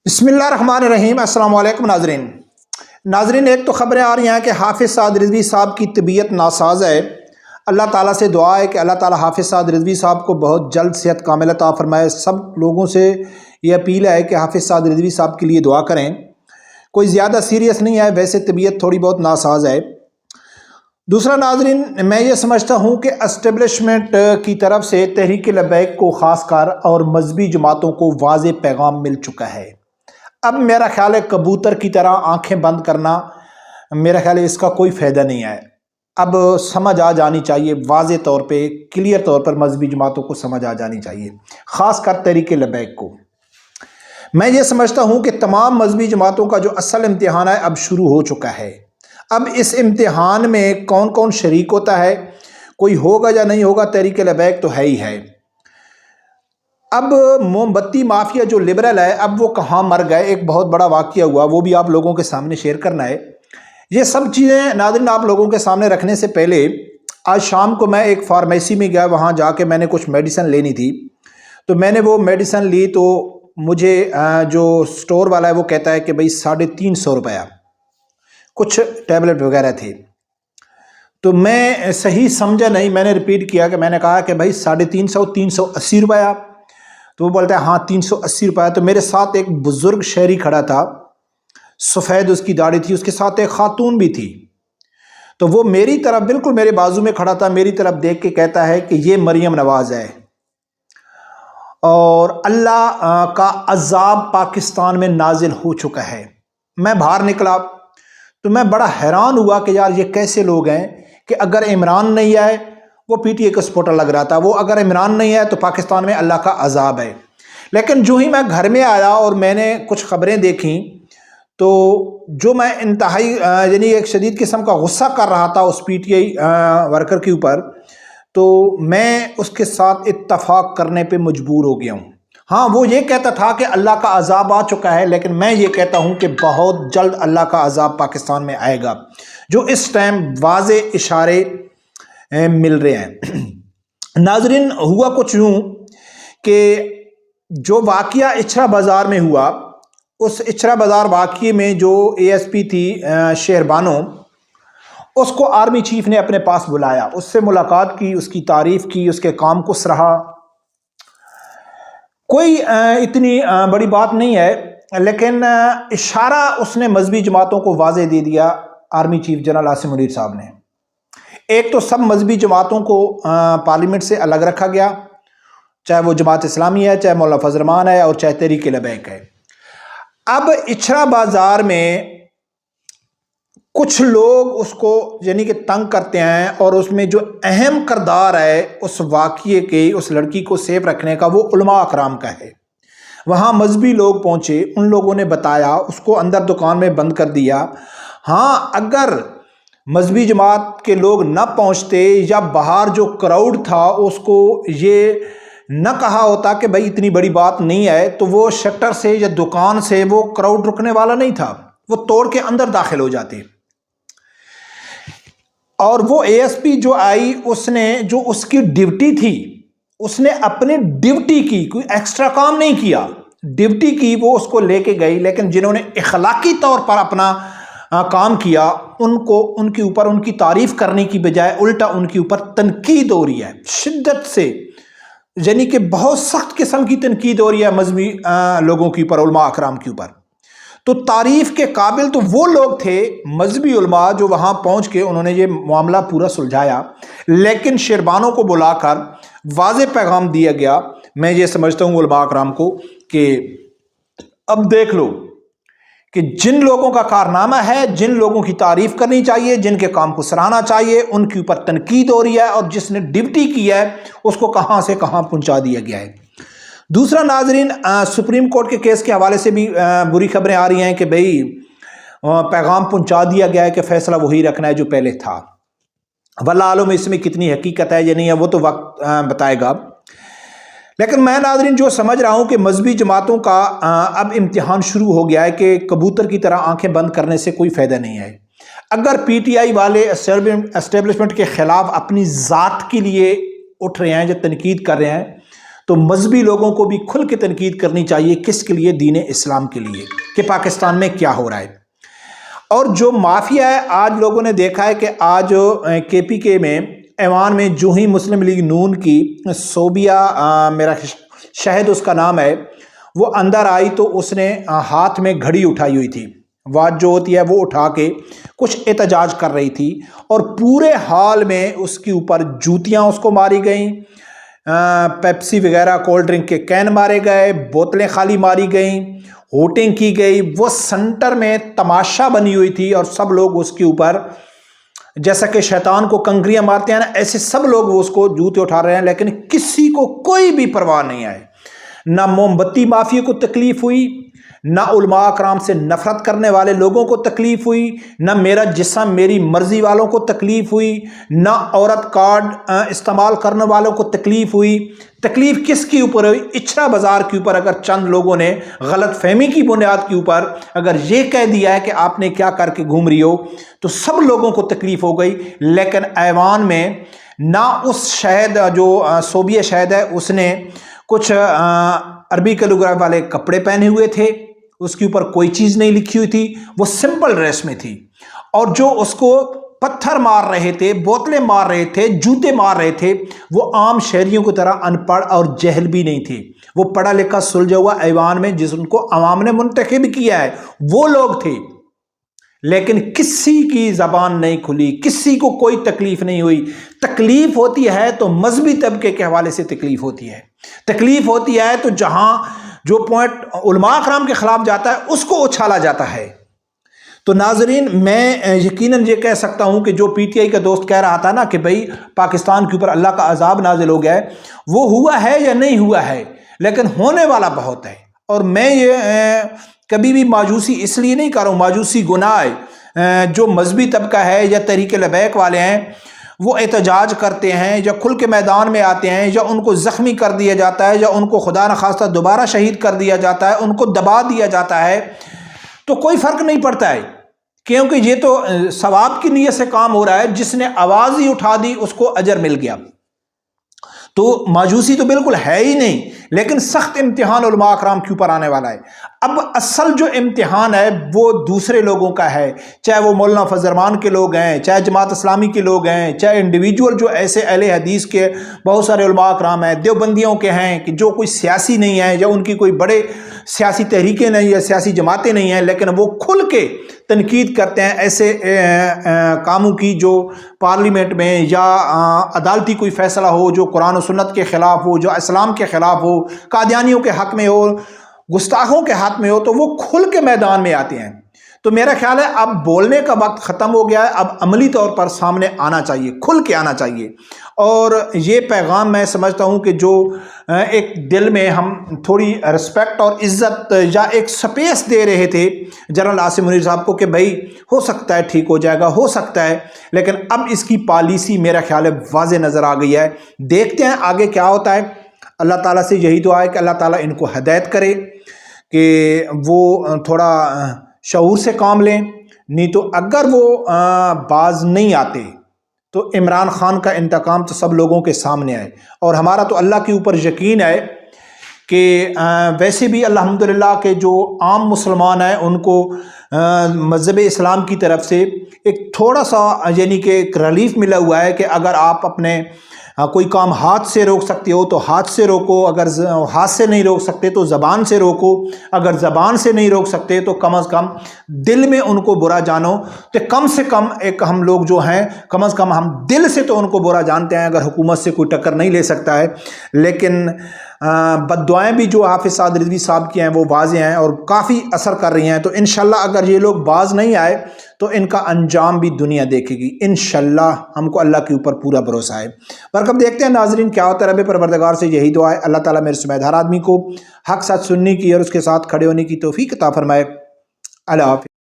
बिस्मिल्लाहिर्रहमानिर्रहीम। अस्सलाम वालेकुम नाजरीन, एक तो ख़बरें आ रही हैं कि हाफिज़ साद रिजवी साहब की तबीयत नासाज है। अल्लाह ताला से दुआ है कि अल्लाह ताला हाफिज़ साद रिजवी साहब को बहुत जल्द सेहत कामिल अता फरमाए। सब लोगों से ये अपील है कि हाफिज़ साद रिजवी साहब के लिए दुआ करें। कोई ज़्यादा सीरियस नहीं है, वैसे तबीयत थोड़ी बहुत नासाज है। दूसरा नाजरीन, मैं ये समझता हूँ कि एस्टेब्लिशमेंट की तरफ से तहरीक लब्बैक को ख़ासकर और मजहबी जमातों को वाज़े पैगाम मिल चुका है। अब मेरा ख्याल है कबूतर की तरह आंखें बंद करना, मेरा ख्याल है इसका कोई फ़ायदा नहीं है। अब समझ आ जानी चाहिए, वाज़े तौर पे क्लियर तौर पर मजहबी जमातों को समझ आ जानी चाहिए, ख़ासकर तहरीक लब्बैक को। मैं ये समझता हूँ कि तमाम मजहबी जमातों का जो असल इम्तिहान है अब शुरू हो चुका है। अब इस इम्तिहान में कौन कौन शरीक होता है, कोई होगा या नहीं होगा, तहरीक लब्बैक तो है ही है। अब मोमबत्ती माफिया जो लिबरल है, अब वो कहाँ मर गए, एक बहुत बड़ा वाक़या हुआ, वो भी आप लोगों के सामने शेयर करना है। ये सब चीज़ें नाज़रीन आप लोगों के सामने रखने से पहले आज शाम को मैं एक फार्मेसी में गया, वहाँ जाके मैंने कुछ मेडिसिन लेनी थी। तो मैंने वो मेडिसिन ली तो मुझे जो स्टोर वाला है वो कहता है कि भाई 350 रुपया, कुछ टैबलेट वगैरह थे। तो मैं सही समझा नहीं, मैंने रिपीट किया कि मैंने कहा कि भाई 350, 380 रुपया। तो वो बोलता है हाँ 380 रुपया। तो मेरे साथ एक बुज़ुर्ग शहरी खड़ा था, सफ़ेद उसकी दाढ़ी थी, उसके साथ एक खातून भी थी। तो वो मेरी तरफ, बिल्कुल मेरे बाजू में खड़ा था, मेरी तरफ देख के कहता है कि ये मरियम नवाज़ है और अल्लाह का अज़ाब पाकिस्तान में नाजिल हो चुका है। मैं बाहर निकला तो मैं बड़ा हैरान हुआ कि यार ये कैसे लोग हैं कि अगर इमरान नहीं आए, वो पीटीए का सपोर्टर लग रहा था, वो अगर इमरान नहीं है तो पाकिस्तान में अल्लाह का अज़ाब है। लेकिन जो ही मैं घर में आया और मैंने कुछ ख़बरें देखी तो जो मैं इंतहाई यानी एक शदीद किस्म का गुस्सा कर रहा था उस पीटीआई वर्कर के ऊपर, तो मैं उसके साथ इत्तफाक करने पे मजबूर हो गया हूँ। हाँ, वो ये कहता था कि अल्लाह का अज़ाब आ चुका है, लेकिन मैं ये कहता हूँ कि बहुत जल्द अल्लाह का अज़ाब पाकिस्तान में आएगा, जो इस टाइम वाज़े इशारे मिल रहे हैं। नाजरीन, हुआ कुछ यूँ कि जो वाक़या इचरा बाज़ार में हुआ, उस इचरा बाज़ार वाक़ये में जो एएसपी थी शहरबानो, उसको आर्मी चीफ ने अपने पास बुलाया, उससे मुलाकात की, उसकी तारीफ़ की, उसके काम को सराहा। कोई इतनी बड़ी बात नहीं है, लेकिन इशारा उसने मजहबी जमातों को वाज़े दे दिया army chief general Asim Munir साहब ने। एक तो सब मजहबी जमातों को पार्लियामेंट से अलग रखा गया, चाहे वो जमात इस्लामी है, चाहे मौलाना फजल रहमान है और चाहे तहरीक लब्बैक है। अब इचरा बाज़ार में कुछ लोग उसको यानी कि तंग करते हैं, और उसमें जो अहम किरदार है उस वाक़ये के, उस लड़की को सेफ रखने का, वो उलमा अकराम का है। वहाँ मजहबी लोग पहुँचे, उन लोगों ने बताया, उसको अंदर दुकान में बंद कर दिया। हाँ, अगर मजहबी जमात के लोग न पहुँचते या बाहर जो क्राउड था उसको ये न कहा होता कि भाई इतनी बड़ी बात नहीं है, तो वो शटर से या दुकान से वो क्राउड रुकने वाला नहीं था, वो तोड़ के अंदर दाखिल हो जाते। और वो एएसपी जो आई, उसने जो उसकी ड्यूटी थी, उसने अपनी ड्यूटी की, कोई एक्स्ट्रा काम नहीं किया, ड्यूटी की, वो उसको लेके गई। लेकिन जिन्होंने इखलाकी तौर पर अपना काम किया, उनको उनके ऊपर उनकी तारीफ करने की बजाय उल्टा उनके ऊपर तनकीद हो रही है शिद्दत से, यानी कि बहुत सख्त किस्म की तनकीद हो रही है मजहबी लोगों के ऊपर, उलमा अकराम के ऊपर। तो तारीफ के काबिल तो वो लोग थे मजहबी उलमा जो वहाँ पहुँच के उन्होंने ये मामला पूरा सुलझाया, लेकिन शहरबानों को बुलाकर वाज़े पैगाम दिया गया। मैं ये समझता हूँ उलमा अकराम को कि अब देख लो कि जिन लोगों का कारनामा है, जिन लोगों की तारीफ करनी चाहिए, जिनके काम को सराहना चाहिए, उनके ऊपर तनकीद हो रही है, और जिसने ड्यूटी की है उसको कहाँ से कहाँ पहुँचा दिया गया है। दूसरा नाजरीन, सुप्रीम कोर्ट के केस के हवाले से भी बुरी खबरें आ रही हैं कि भाई पैगाम पहुँचा दिया गया है कि फ़ैसला वही रखना है जो पहले था। वल्लाह आलम इसमें कितनी हकीकत है या नहीं है, वो तो वक्त बताएगा। लेकिन मैं नाज़रीन जो समझ रहा हूँ कि मजहबी जमातों का अब इम्तिहान शुरू हो गया है कि कबूतर की तरह आंखें बंद करने से कोई फ़ायदा नहीं है। अगर पीटीआई वाले एस्टेब्लिशमेंट के ख़िलाफ़ अपनी ज़ात के लिए उठ रहे हैं या तनकीद कर रहे हैं, تو مذہبی لوگوں کو بھی کھل کے تنقید کرنی چاہیے، کس کے لیے؟ دین اسلام کے لیے، کہ پاکستان میں کیا ہو رہا ہے۔ اور جو مافیا ہے، آج لوگوں نے دیکھا ہے کہ آج کے پی کے میں ایوان میں جو ہی مسلم لیگ نون کی صوبیہ میرا شہد اس کا نام ہے، وہ اندر آئی تو اس نے ہاتھ میں گھڑی اٹھائی ہوئی تھی، واٹ جو ہوتی ہے وہ اٹھا کے کچھ احتجاج کر رہی تھی، اور پورے ہال میں اس کے اوپر جوتیاں اس کو ماری گئیں، پیپسی وغیرہ کولڈ ڈرنک کے کین مارے گئے، بوتلیں خالی ماری گئیں، ہوٹنگ کی گئی۔ وہ سنٹر میں تماشا بنی ہوئی تھی اور سب لوگ اس کے اوپر جیسا کہ شیطان کو کنکریاں مارتے ہیں نا، ایسے سب لوگ اس کو جوتے اٹھا رہے ہیں، لیکن کسی کو کوئی بھی پرواہ نہیں آئے۔ نہ موم بتی مافیا کو تکلیف ہوئی، نہ علماء کرام سے نفرت کرنے والے لوگوں کو تکلیف ہوئی، نہ میرا جسم میری مرضی والوں کو تکلیف ہوئی، نہ عورت کارڈ استعمال کرنے والوں کو تکلیف ہوئی۔ تکلیف کس کے اوپر ہوئی؟ اچھرا بازار کے اوپر اگر چند لوگوں نے غلط فہمی کی بنیاد کے اوپر اگر یہ کہہ دیا ہے کہ آپ نے کیا کر کے گھوم رہی ہو، تو سب لوگوں کو تکلیف ہو گئی۔ لیکن ایوان میں نہ اس شہد جو صوبیہ شہد ہے اس نے کچھ عربی کیلیگراف والے کپڑے پہنے ہوئے تھے، اس کے اوپر کوئی چیز نہیں لکھی ہوئی تھی، وہ سمپل ڈریس میں تھی، اور جو اس کو پتھر مار رہے تھے، بوتلیں مار رہے تھے، جوتے مار رہے تھے، وہ عام شہریوں کی طرح ان پڑھ اور جہل بھی نہیں تھے، وہ پڑھا لکھا سلجھا ہوا ایوان میں جس ان کو عوام نے منتخب کیا ہے وہ لوگ تھے۔ لیکن کسی کی زبان نہیں کھلی، کسی کو کوئی تکلیف نہیں ہوئی۔ تکلیف ہوتی ہے تو مذہبی طبقے کے حوالے سے تکلیف ہوتی ہے، تکلیف ہوتی ہے تو جہاں جو پوائنٹ علماء کرام کے خلاف جاتا ہے اس کو اچھالا جاتا ہے۔ تو ناظرین، میں یقیناً یہ کہہ سکتا ہوں کہ جو پی ٹی آئی کا دوست کہہ رہا تھا نا کہ بھئی پاکستان کے اوپر اللہ کا عذاب نازل ہو گیا ہے، وہ ہوا ہے یا نہیں ہوا ہے، لیکن ہونے والا بہت ہے۔ اور میں یہ کبھی بھی ماجوسی اس لیے نہیں کر رہا ہوں، ماجوسی گناہ ہے۔ جو مذہبی طبقہ ہے یا تحریک لبیک والے ہیں وہ احتجاج کرتے ہیں یا کھل کے میدان میں آتے ہیں، یا ان کو زخمی کر دیا جاتا ہے، یا ان کو خدا نخواستہ دوبارہ شہید کر دیا جاتا ہے، ان کو دبا دیا جاتا ہے، تو کوئی فرق نہیں پڑتا ہے، کیونکہ یہ تو ثواب کی نیت سے کام ہو رہا ہے۔ جس نے آواز ہی اٹھا دی اس کو اجر مل گیا، تو ماجوسی تو بالکل ہے ہی نہیں۔ لیکن سخت امتحان علماء اکرام کے اوپر آنے والا ہے۔ اب اصل جو امتحان ہے وہ دوسرے لوگوں کا ہے، چاہے وہ مولانا فضل الرحمان کے لوگ ہیں، چاہے جماعت اسلامی کے لوگ ہیں، چاہے انڈیویجول جو ایسے اہل حدیث کے بہت سارے علماء اکرام ہیں، دیوبندیوں کے ہیں کہ جو کوئی سیاسی نہیں ہیں یا ان کی کوئی بڑے سیاسی تحریکیں نہیں یا سیاسی جماعتیں نہیں ہیں، لیکن وہ کھل کے تنقید کرتے ہیں ایسے کاموں کی جو پارلیمنٹ میں یا عدالتی کوئی فیصلہ ہو جو قرآن و سنت کے خلاف ہو، جو اسلام کے خلاف ہو، قادیانیوں کے حق میں ہو، گستاخوں کے حق میں ہو، تو وہ کھل کے میدان میں آتے ہیں۔ تو میرا خیال ہے اب بولنے کا وقت ختم ہو گیا ہے، اب عملی طور پر سامنے آنا چاہیے، کھل کے آنا چاہیے۔ اور یہ پیغام میں سمجھتا ہوں کہ جو ایک دل میں ہم تھوڑی رسپیکٹ اور عزت یا ایک سپیس دے رہے تھے جنرل عاصم منیر صاحب کو کہ بھائی ہو سکتا ہے ٹھیک ہو جائے گا، ہو سکتا ہے، لیکن اب اس کی پالیسی میرا خیال ہے واضح نظر آ گئی ہے۔ دیکھتے ہیں آگے کیا ہوتا ہے۔ اللہ تعالیٰ سے یہی دعا ہے کہ اللہ تعالیٰ ان کو ہدایت کرے کہ وہ تھوڑا شعور سے کام لیں، نہیں تو اگر وہ باز نہیں آتے تو عمران خان کا انتقام تو سب لوگوں کے سامنے آئے۔ اور ہمارا تو اللہ کے اوپر یقین ہے کہ ویسے بھی الحمدللہ کہ جو عام مسلمان ہیں ان کو مذہب اسلام کی طرف سے ایک تھوڑا سا یعنی کہ ایک ریلیف ملا ہوا ہے کہ اگر آپ اپنے کوئی کام ہاتھ سے روک سکتے ہو تو ہاتھ سے روکو، اگر ہاتھ سے نہیں روک سکتے تو زبان سے روکو، اگر زبان سے نہیں روک سکتے تو کم از کم دل میں ان کو برا جانو۔ تو کم سے کم ایک ہم لوگ جو ہیں کم از کم ہم دل سے تو ان کو برا جانتے ہیں، اگر حکومت سے کوئی ٹکر نہیں لے سکتا ہے۔ لیکن بد دعائیں بھی جو حافظ سعد رضوی صاحب کی ہیں وہ واضح ہیں اور کافی اثر کر رہی ہیں۔ تو انشاءاللہ اگر یہ لوگ باز نہیں آئے تو ان کا انجام بھی دنیا دیکھے گی انشاءاللہ، ہم کو اللہ کے اوپر پورا بھروسہ ہے۔ پر کب دیکھتے ہیں ناظرین کیا ہوتا ہے۔ رب پروردگار سے یہی دعا ہے اللہ تعالیٰ میرے سمیت ہر آدمی کو حق ساتھ سننے کی اور اس کے ساتھ کھڑے ہونے کی توفیق عطا فرمائے۔ اللہ حافظ۔